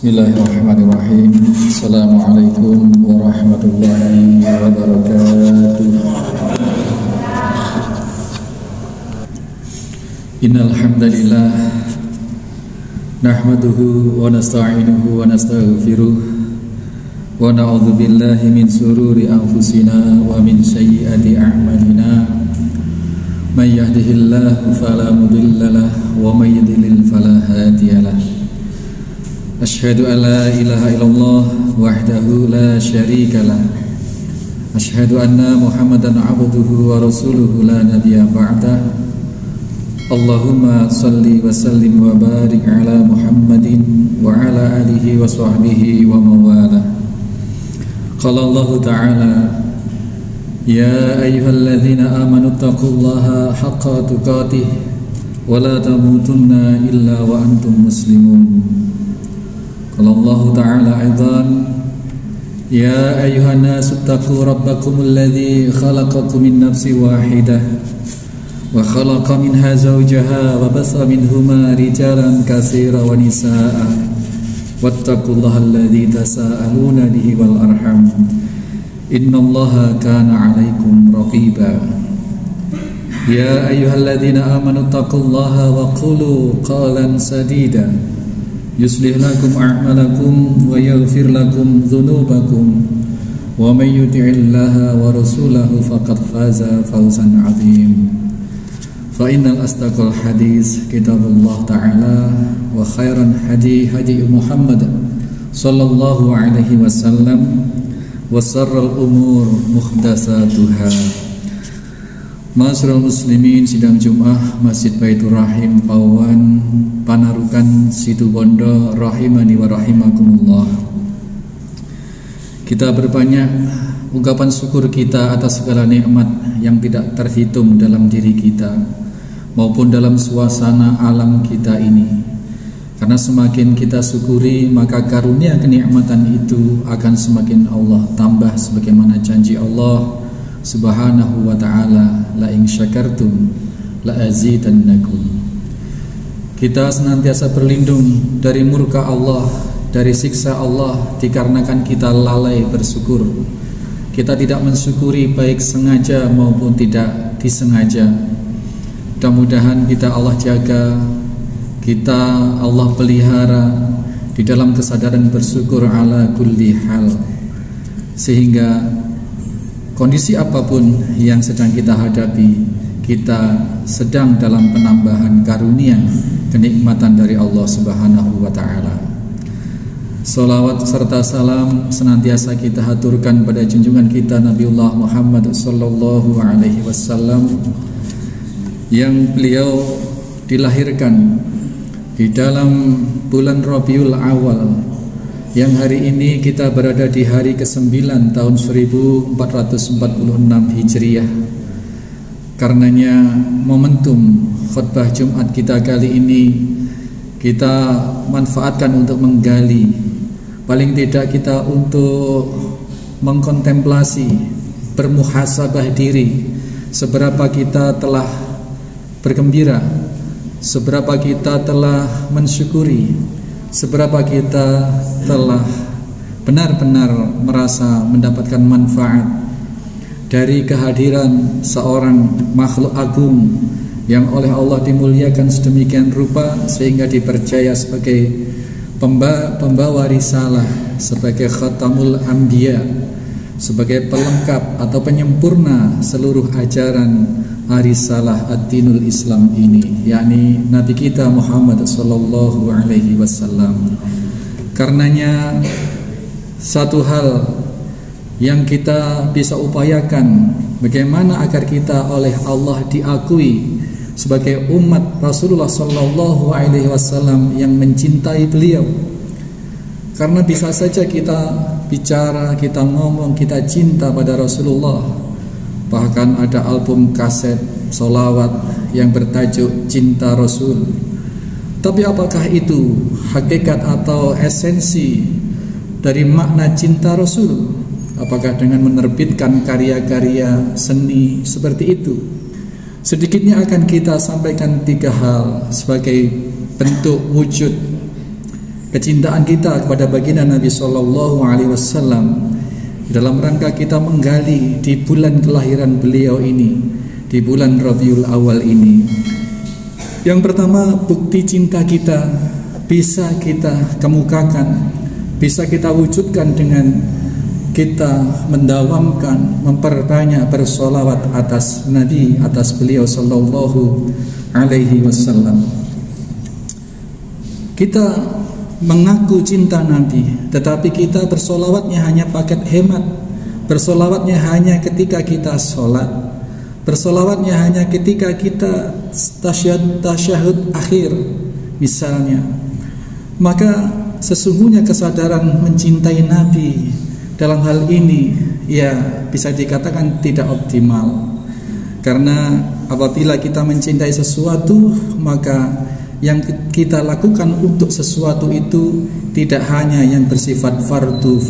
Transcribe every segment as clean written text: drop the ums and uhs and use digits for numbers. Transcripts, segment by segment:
Bismillahirrahmanirrahim. Assalamualaikum warahmatullahi wabarakatuh. Innal hamdalillah nahmaduhu wa nasta'inuhu wa nastaghfiruh wa na'udzu billahi min sururi anfusina wa min sayyiati a'malina. May yahdihillahu fala mudhillalah wa may yudlil fala hadiyalah. Asyhadu an la ilaha illallah wahdahu la syarikalah. Asyhadu anna Muhammadan abduhu wa rasuluhu la nabiyya ba'dah. Allahumma salli wa sallim wa barik ala Muhammadin wa ala alihi wa sahbihi wa mawala. Qala Allah ta'ala, ya ayyuhalladzina amanu taqullaha haqqa tuqatih wa la tamutunna illa wa antum muslimun. Qala Allah ta'ala aidan, ya ayyuhan nasu taqu rabbakumul ladzi khalaqakum min nafsin wahidah wa khalaqa minha zawjaha wa bassa minhuma rijalan katsiran wa nisaa'a wattaqullaha alladzi tasaaluna bihi wal arham innallaha kana 'alaikum raqiba. Ya ayyuhalladzina amanu taqullaha wa qulu qawlan sadida yuslih lakum a'malakum wa yaghfir lakum dhunubakum wa may yuti'illaha wa rasulahu faqad faza fawzan 'azim. Fa innal asdaqal hadis kitabullah ta'ala wa khairan hadi Muhammad sallallahu alaihi wasallam wa sharral umur muhdatsatuha. Ma'asyiral muslimin, sidang Jumat Masjid Baitur Rahim Pawan Panarukan Situbondo rahimani wa rahimakumullah. Kita berbanyak ungkapan syukur kita atas segala nikmat yang tidak terhitung dalam diri kita maupun dalam suasana alam kita ini. Karena semakin kita syukuri, maka karunia kenikmatan itu akan semakin Allah tambah, sebagaimana janji Allah Subhanahu wa ta'ala, la in syakartum la azidannakum. Kita senantiasa berlindung dari murka Allah, dari siksa Allah, dikarenakan kita lalai bersyukur. Kita tidak mensyukuri baik sengaja maupun tidak disengaja. Mudah-mudahan kita Allah jaga, kita Allah pelihara di dalam kesadaran bersyukur ala kulli hal, sehingga kondisi apapun yang sedang kita hadapi, kita sedang dalam penambahan karunia kenikmatan dari Allah Subhanahu wa ta'ala. Salawat serta salam senantiasa kita haturkan pada junjungan kita Nabiullah Muhammad sallallahu alaihi wasallam, yang beliau dilahirkan di dalam bulan Rabiul Awal, yang hari ini kita berada di hari ke-9 tahun 1446 Hijriah. Karenanya momentum khutbah Jumat kita kali ini kita manfaatkan untuk menggali, paling tidak kita untuk mengkontemplasi, bermuhasabah diri, seberapa kita telah bergembira, seberapa kita telah mensyukuri, seberapa kita telah benar-benar merasa mendapatkan manfaat dari kehadiran seorang makhluk agung yang oleh Allah dimuliakan sedemikian rupa sehingga dipercaya sebagai pembawa risalah, sebagai khatamul anbiya, sebagai pelengkap atau penyempurna seluruh ajaran risalah ad-dinul Islam ini, yakni Nabi kita Muhammad sallallahu alaihi wasallam. Karenanya satu hal yang kita bisa upayakan, bagaimana agar kita oleh Allah diakui sebagai umat Rasulullah sallallahu alaihi wasallam yang mencintai beliau. Karena bisa saja kita bicara, kita ngomong, kita cinta pada Rasulullah. Bahkan ada album kaset solawat yang bertajuk Cinta Rasul. Tapi apakah itu hakikat atau esensi dari makna cinta Rasul? Apakah dengan menerbitkan karya-karya seni seperti itu? Sedikitnya akan kita sampaikan 3 hal sebagai bentuk wujud kecintaan kita kepada baginda Nabi Sallallahu Alaihi Wasallam dalam rangka kita menggali di bulan kelahiran beliau ini, di bulan Rabiul Awal ini. Yang pertama, bukti cinta kita bisa kita kemukakan, bisa kita wujudkan dengan kita mendawamkan, memperbanyak bersolawat atas Nabi, atas beliau Sallallahu Alaihi Wasallam. Kita mengaku cinta Nabi, tetapi kita bersolawatnya hanya paket hemat, bersolawatnya hanya ketika kita sholat, bersolawatnya hanya ketika kita tasyahud akhir misalnya. Maka sesungguhnya kesadaran mencintai Nabi dalam hal ini ya bisa dikatakan tidak optimal. Karena apabila kita mencintai sesuatu, maka yang kita lakukan untuk sesuatu itu tidak hanya yang bersifat fardu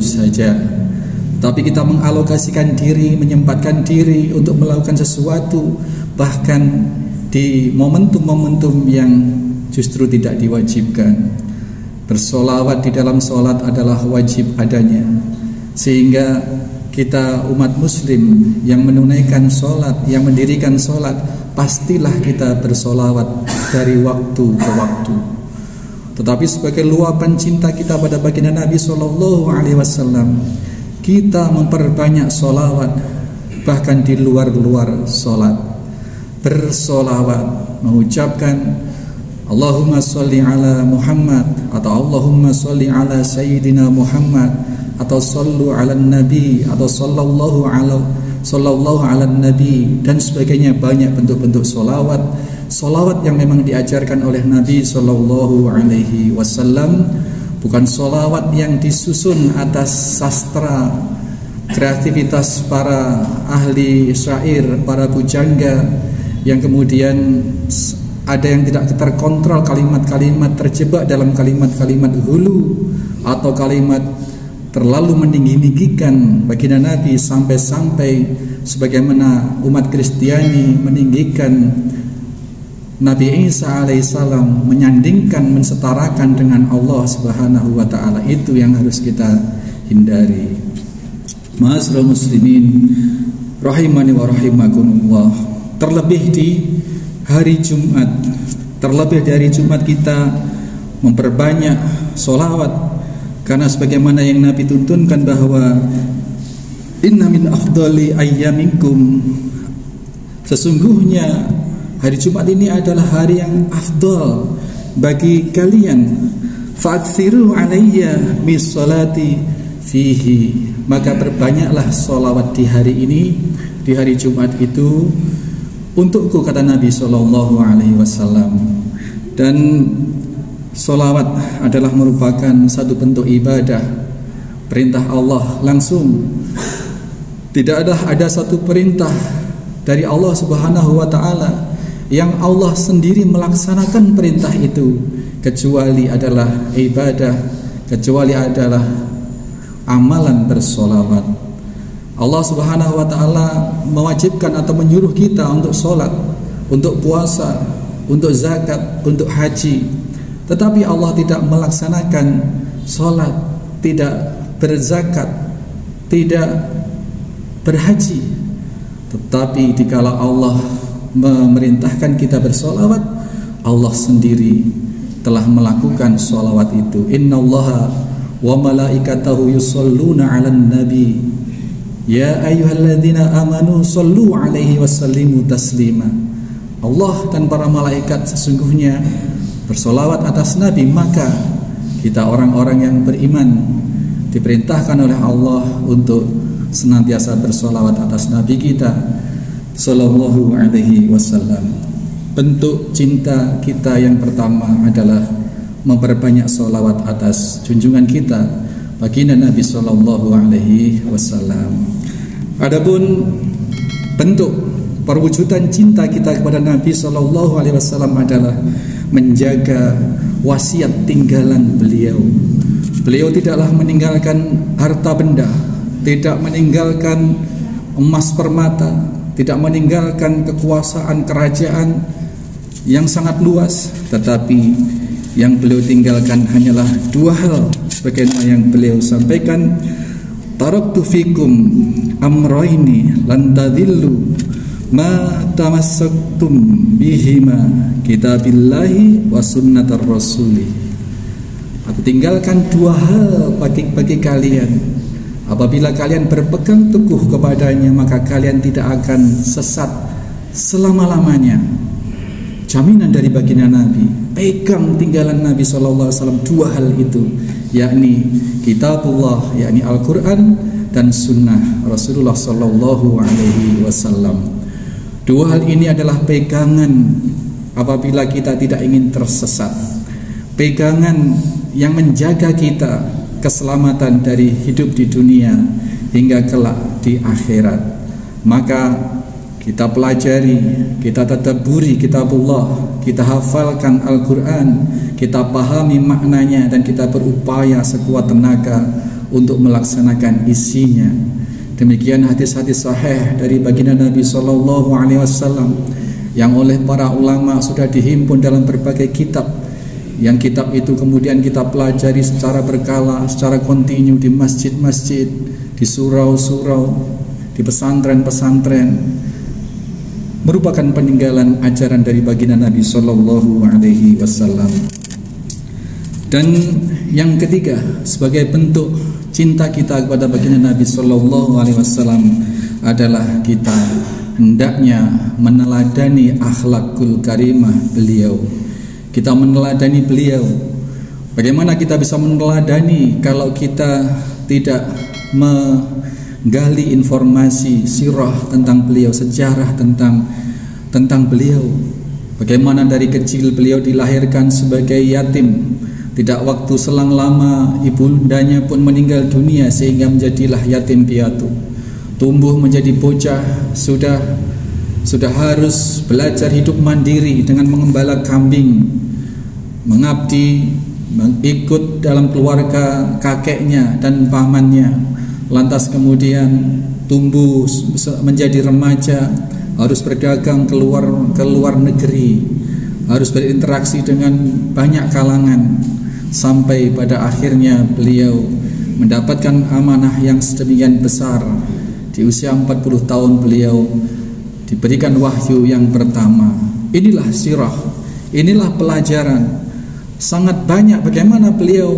saja, tapi kita mengalokasikan diri, menyempatkan diri untuk melakukan sesuatu, bahkan di momentum-momentum yang justru tidak diwajibkan. Bersolawat di dalam sholat adalah wajib adanya, sehingga kita umat muslim yang menunaikan sholat, yang mendirikan sholat, pastilah kita bersolawat dari waktu ke waktu. Tetapi sebagai luapan cinta kita pada baginda Nabi Sallallahu Alaihi Wasallam, kita memperbanyak solawat bahkan di luar sholat. Bersolawat, mengucapkan Allahumma sholli ala Muhammad, atau Allahumma sholli ala Sayyidina Muhammad, atau sallu ala Nabi, atau sallallahu ala Nabi, dan sebagainya. Banyak bentuk-bentuk solawat, solawat yang memang diajarkan oleh Nabi Sallallahu Alaihi Wasallam, bukan solawat yang disusun atas sastra kreativitas para ahli syair, para pujangga, yang kemudian ada yang tidak terkontrol, kalimat-kalimat terjebak dalam kalimat-kalimat hulu atau kalimat terlalu meninggi-ninggikan baginda Nabi, sampai-sampai sebagaimana umat Kristiani meninggikan Nabi Isa alaihissalam, menyandingkan, mensetarakan dengan Allah Subhanahu wa taala. Itu yang harus kita hindari. Ma'asyiral muslimin rahimani wa rahimakumullah. Terlebih di hari Jumat, terlebih dari Jumat kita memperbanyak solawat, karena sebagaimana yang Nabi tuntunkan bahwa inna min afdali ayyamikum, sesungguhnya hari Jumat ini adalah hari yang afdal bagi kalian. Fa'aksiru alayya mis salati fihi, maka perbanyaklah solawat di hari ini, di hari Jumat itu untukku, kata Nabi Sallallahu Alaihi Wasallam. Dan solawat adalah merupakan satu bentuk ibadah, perintah Allah langsung. Tidak ada satu perintah dari Allah Subhanahu wa taala yang Allah sendiri melaksanakan perintah itu kecuali adalah ibadah, kecuali adalah amalan bersolawat. Allah Subhanahu wa taala mewajibkan atau menyuruh kita untuk sholat, untuk puasa, untuk zakat, untuk haji. Tetapi Allah tidak melaksanakan sholat, tidak berzakat, tidak berhaji. Tetapi dikala Allah memerintahkan kita bersolawat, Allah sendiri telah melakukan solawat itu. Innallaha wa malaikatahu yusholluna 'alan nabi ya ayyuhalladzina amanu shollu 'alaihi wasallimu taslima. Allah dan para malaikat sesungguhnya bersolawat atas Nabi, maka kita orang-orang yang beriman diperintahkan oleh Allah untuk senantiasa bersolawat atas Nabi kita Sallallahu Alaihi Wasallam. Bentuk cinta kita yang pertama adalah memperbanyak solawat atas junjungan kita baginda Nabi Sallallahu Alaihi Wasallam. Adapun bentuk perwujudan cinta kita kepada Nabi Sallallahu Alaihi Wasallam adalah menjaga wasiat tinggalan beliau. Beliau tidaklah meninggalkan harta benda, tidak meninggalkan emas permata, tidak meninggalkan kekuasaan kerajaan yang sangat luas, tetapi Yang beliau tinggalkan hanyalah dua hal, sebagaimana yang beliau sampaikan, taraktu fikum amrayni lan tadillu ma tamassaktum bihima kitabillahi wa sunnatar rasuli. Aku tinggalkan dua hal bagi kalian. Apabila kalian berpegang teguh kepadanya, maka kalian tidak akan sesat selama-lamanya. Jaminan dari baginda Nabi, pegang tinggalan Nabi SAW dua hal itu, yakni kitabullah, yakni Al-Quran, dan sunnah Rasulullah SAW. Dua hal ini adalah pegangan apabila kita tidak ingin tersesat, pegangan yang menjaga kita keselamatan dari hidup di dunia hingga kelak di akhirat. Maka kita pelajari, kita tadabburi kitabullah, kita hafalkan Al-Quran, kita pahami maknanya, dan kita berupaya sekuat tenaga untuk melaksanakan isinya. Demikian hadis-hadis sahih dari baginda Nabi SAW yang oleh para ulama sudah dihimpun dalam berbagai kitab. Yang kitab itu kemudian kita pelajari secara berkala, secara kontinu di masjid-masjid, di surau-surau, di pesantren-pesantren, merupakan peninggalan ajaran dari baginda Nabi SAW. Dan yang ketiga, sebagai bentuk cinta kita kepada baginda Nabi SAW adalah kita hendaknya meneladani akhlakul karimah beliau. Kita meneladani beliau. Bagaimana kita bisa meneladani kalau kita tidak menggali informasi sirah tentang beliau, sejarah tentang beliau. Bagaimana dari kecil beliau dilahirkan sebagai yatim, tidak waktu selang lama ibundanya pun meninggal dunia sehingga menjadilah yatim piatu. Tumbuh menjadi bocah, sudah harus belajar hidup mandiri dengan mengembala kambing, mengabdi, mengikut dalam keluarga kakeknya dan pamannya. Lantas kemudian tumbuh menjadi remaja, harus berdagang ke luar negeri, harus berinteraksi dengan banyak kalangan, sampai pada akhirnya beliau mendapatkan amanah yang sedemikian besar. Di usia 40 tahun beliau diberikan wahyu yang pertama. Inilah sirah, inilah pelajaran. Sangat banyak bagaimana beliau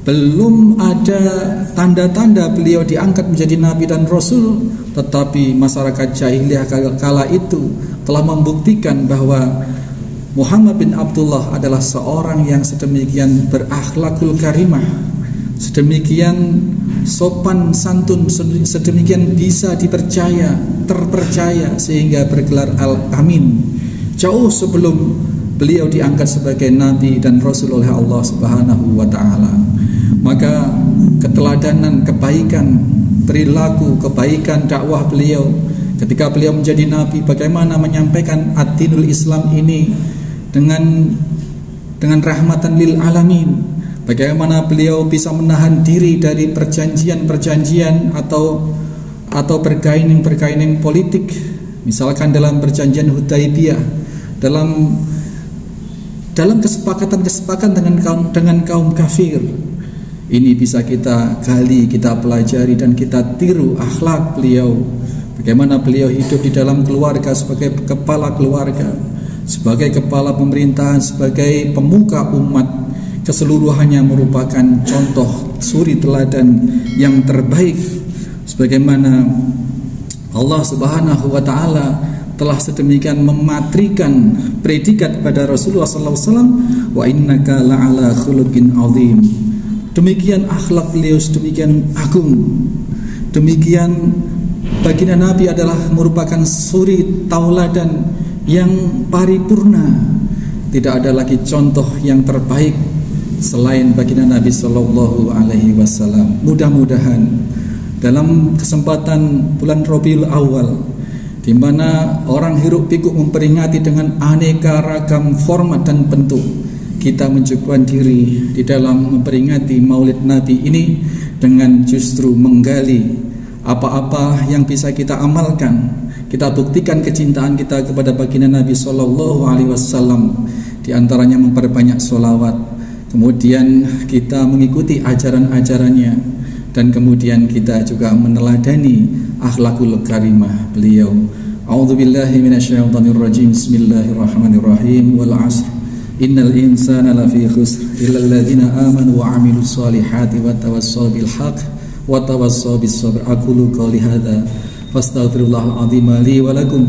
belum ada tanda-tanda beliau diangkat menjadi nabi dan rasul, tetapi masyarakat jahiliyah kala itu telah membuktikan bahwa Muhammad bin Abdullah adalah seorang yang sedemikian berakhlakul karimah, sedemikian sopan santun, sedemikian bisa dipercaya, terpercaya, sehingga bergelar Al-Amin jauh sebelum beliau diangkat sebagai nabi dan rasul oleh Allah Subhanahu wa taala. Maka keteladanan, kebaikan, perilaku, kebaikan dakwah beliau ketika beliau menjadi nabi, bagaimana menyampaikan ad-dinul Islam ini dengan rahmatan lil alamin, bagaimana beliau bisa menahan diri dari perjanjian-perjanjian atau bergaining politik, misalkan dalam perjanjian Hudaibiyah, dalam kesepakatan dengan kaum kafir. Ini bisa kita gali, kita pelajari, dan kita tiru akhlak beliau. Bagaimana beliau hidup di dalam keluarga sebagai kepala keluarga, sebagai kepala pemerintahan, sebagai pemuka umat. Keseluruhannya merupakan contoh suri teladan yang terbaik. Sebagaimana Allah Subhanahu wa taala telah sedemikian mematrikan predikat pada Rasulullah SAW, wa innaka la'ala khuluqin azim. Demikian akhlak beliau sedemikian agung. Demikian baginda Nabi adalah merupakan suri tauladan yang paripurna. Tidak ada lagi contoh yang terbaik selain baginda Nabi Sallallahu Alaihi Wasallam. Mudah-mudahan dalam kesempatan bulan Rabiul Awal, di mana orang hiruk pikuk memperingati dengan aneka ragam format dan bentuk, kita mencukupkan diri di dalam memperingati Maulid Nabi ini dengan justru menggali apa-apa yang bisa kita amalkan. Kita buktikan kecintaan kita kepada baginda Nabi Sallallahu Alaihi Wasallam Di antaranya memperbanyak sholawat, kemudian kita mengikuti ajaran-ajarannya, dan kemudian kita juga meneladani akhlakul karimah beliau. A'udzubillahi minasyaitonirrajim. Bismillahirrahmanirrahim. Wal 'asr. Innal insana lafi khusr illal ladzina amanu wa 'amilus solihati wa tawassaw bil haqq wa tawassaw bis sabr. Aqulu qouli hadza fastaghfirullahal azim li wa lakum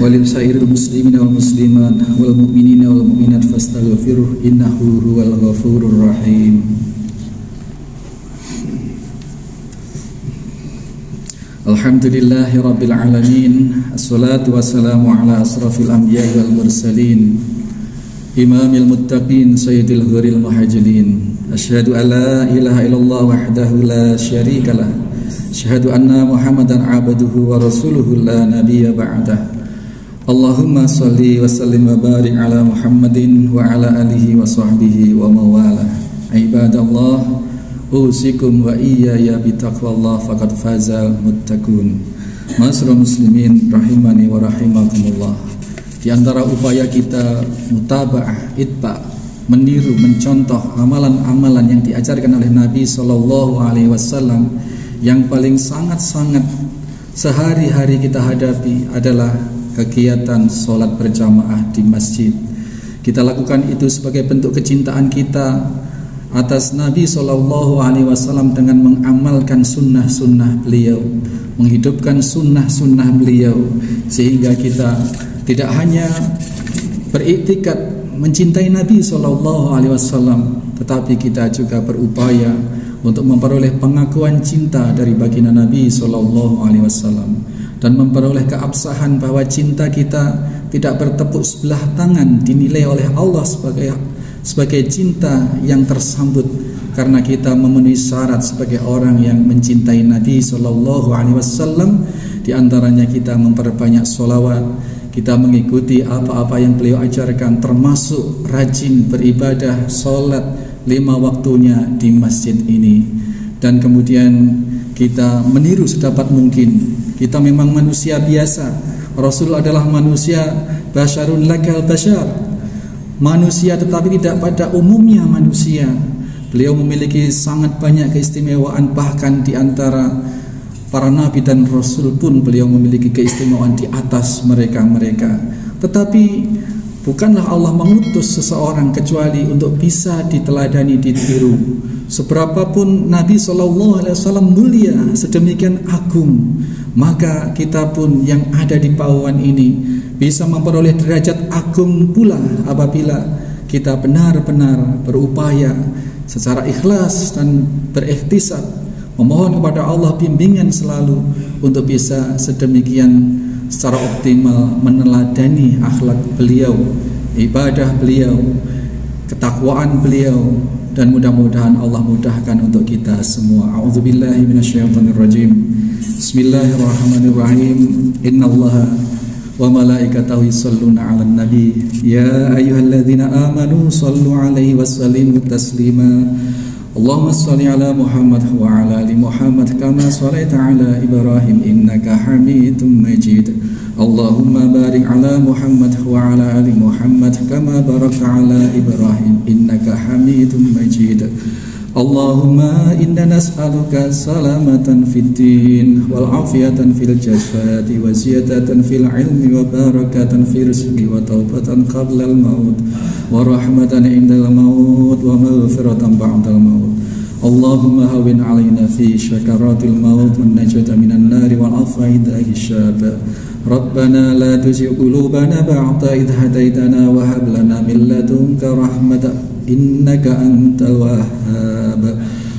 wa lil sairil muslimina wal muslimat wal mu'minina wal mu'minat fastaghfiruhu innahu huwal ghafurur rahim. Alhamdulillahi rabbil alamin. Assalatu wassalamu ala asrafil anbiya'i wal mursalin, imamil muttaqin, sayyidil ghuril muhajirin. Asyhadu an la ilaha illallah wahdahu la syarikalah, asyhadu anna Muhammadan abduhu wa rasuluhu la nabiyya ba'dah. Allahumma salli wa sallim wa barik ala Muhammadin wa ala alihi wa sahbihi wa mawalah. Ibadallah, usikum wa iyaya bitaqwallah faqad fazal muttaqun. Ma'asyiral muslimin rahimani wa rahimakumullah. Di antara upaya kita mutaba'ah, itba, meniru, mencontoh amalan-amalan yang diajarkan oleh Nabi Sallallahu Alaihi Wasallam, yang paling sangat-sangat sehari-hari kita hadapi adalah kegiatan sholat berjamaah di masjid. Kita lakukan itu sebagai bentuk kecintaan kita atas Nabi Sallallahu Alaihi Wasallam dengan mengamalkan sunnah-sunnah beliau, menghidupkan sunnah-sunnah beliau, sehingga kita tidak hanya beriktikad mencintai Nabi Sallallahu Alaihi Wasallam, tetapi kita juga berupaya untuk memperoleh pengakuan cinta dari baginda Nabi Sallallahu Alaihi Wasallam, dan memperoleh keabsahan bahwa cinta kita tidak bertepuk sebelah tangan, dinilai oleh Allah sebagai cinta yang tersambut, karena kita memenuhi syarat sebagai orang yang mencintai Nabi Sallallahu Alaihi Wasallam. Di antaranya kita memperbanyak sholawat, kita mengikuti apa-apa yang beliau ajarkan, termasuk rajin beribadah sholat 5 waktunya di masjid ini. Dan kemudian kita meniru sedapat mungkin. Kita memang manusia biasa. Rasul adalah manusia, basyarun lakal basyar, manusia tetapi tidak pada umumnya manusia. Beliau memiliki sangat banyak keistimewaan, bahkan di antara para nabi dan rasul pun beliau memiliki keistimewaan di atas mereka-mereka. Tetapi bukanlah Allah mengutus seseorang kecuali untuk bisa diteladani, ditiru. Seberapapun Nabi SAW mulia, sedemikian agung, maka kita pun yang ada di pauan ini bisa memperoleh derajat agung pula apabila kita benar-benar berupaya secara ikhlas dan berikhtisab, memohon kepada Allah bimbingan selalu untuk bisa sedemikian secara optimal meneladani akhlak beliau, ibadah beliau, ketakwaan beliau, dan mudah-mudahan Allah mudahkan untuk kita semua. A'udzubillahi minasyaitonirrajim. Bismillahirrahmanirrahim. Innallaha wa malaikatahu yusholluna 'alan nabi ya ayyuhalladzina amanu shallu 'alaihi wa sallimu taslima. Allahumma shalli ala Muhammad wa ala ali Muhammad kama shallaita ala Ibrahim innaka Hamidum Majid. Allahumma barik ala Muhammad wa ala ali Muhammad kama barakta ala Ibrahim innaka Hamidum Majid. Allahumma inna nas'aluka salamatan fid din wal afiyatan fil jasadi wa ziyadatan fil ilmi wa barakatan fil rizqi wa taubatan qabla al maut wa rahmatan indal maut wa maghfiratan ba'dal maut. Allahumma hawwin 'alaina fi syakaratil maut wan najata minan nari wal afwa idza hishab. Rabbana la tuzigh qulubana ba'da idh hadaitana wa hab lana min ladunka rahmatan innaka antal wahhab.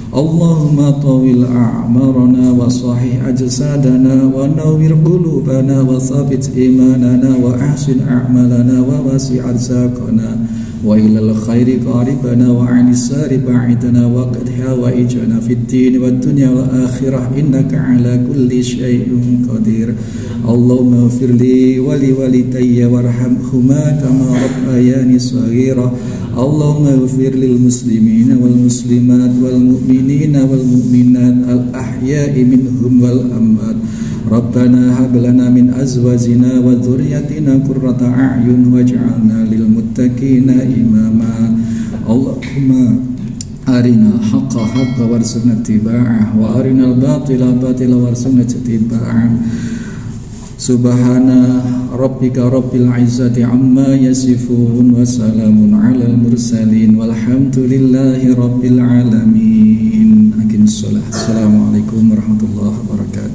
Allahumma tawil a'marana wa sahih ajsadana wa nawwir qulubana wa thabbit imanana wa ahsin a'malana wa wasi' arzaqana wa ilal khairi qaribana wa 'anis sari ba'idana wa qad hawaijana fid din wad dunya wal akhirah innaka 'ala kulli syai'in qadir. Allahumma ighfir li wa li walidayya warhamhuma kama rabbayani shaghira. Allahumma ighfir lil muslimina wal muslimat wal mu'minina wal mu'minat al ahya'i minhum wal amwat. Rabbana hab lana min azwajina wa dhurriyyatina qurrata a'yun waj'alna lil muttaqina imama. Allahumma arinal haqqa haqqa warzuqna ittiba'ah wa arinal batila batila warzuqna ijtinabah. Subhana rabbika rabbil izzati amma yasifun wa salamun alal mursalin walhamdulillahi rabbil alamin. Assalamualaikum warahmatullahi wabarakatuh.